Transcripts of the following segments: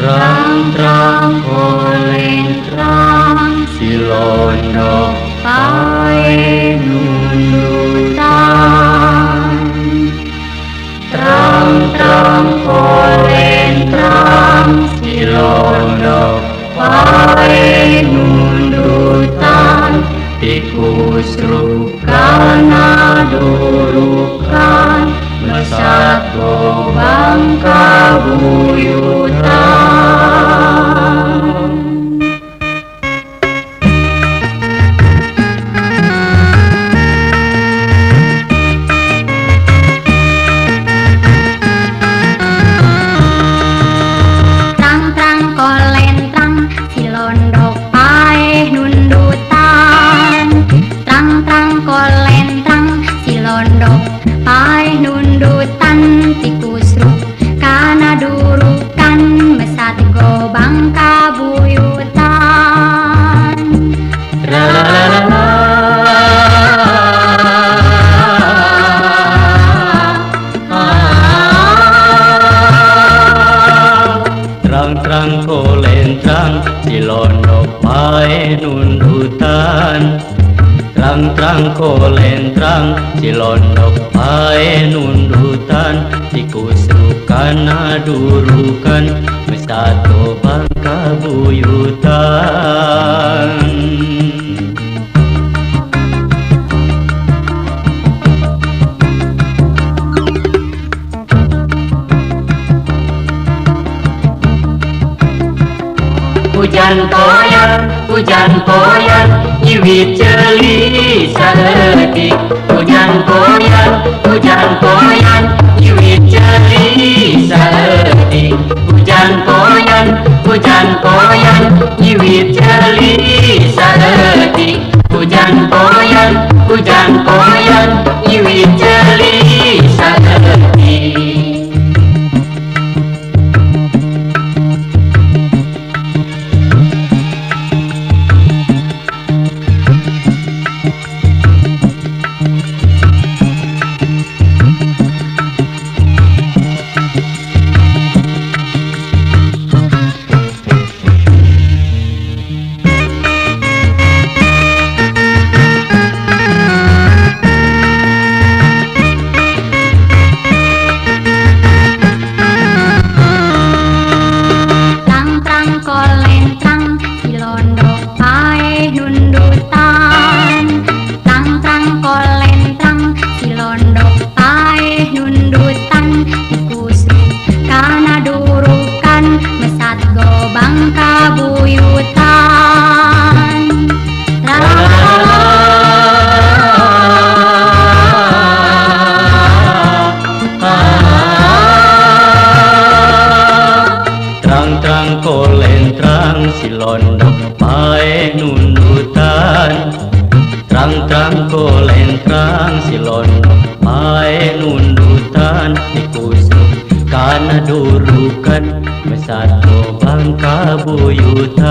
Terang-terang kolentang silondok pae nundutan. Terang-terang kolentang silondok pae nundutan. Tikus rukan adurukan mesat gobang kabuyutan. Terang-terang kolentang silondok pae nundutan. Terang-terang kolentang silondok pae nundutan. Tikus rukan adurukan mesat gobang kabuyutan. Terang-terang kolentang silondok pae nundutan. Terang-terang kolentang silondok pae nundutan. Tikus rukan adurukan mesat gobang kabuyutan. Hujan poyan, iwit ceuli saeutik. Hujan poyan, iwit ceuli saeutik. Hujan poyan, iwit ceuli saeutik. Hujan poyan, iwit ceuli saeutik. Terang-terang kolentrang silondok pae nundutan. Terang-terang kolentrang silondok pae nundutan. Tikus rukan adurukan mesat gobang kabuyutan.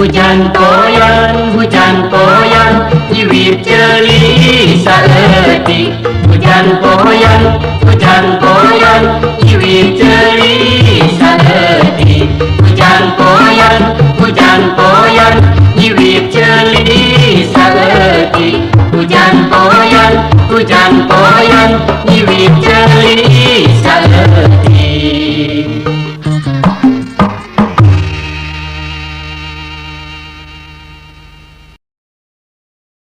Hujan poyan, iwit ceuli saeutik. Hujan poyan, iwit ceuli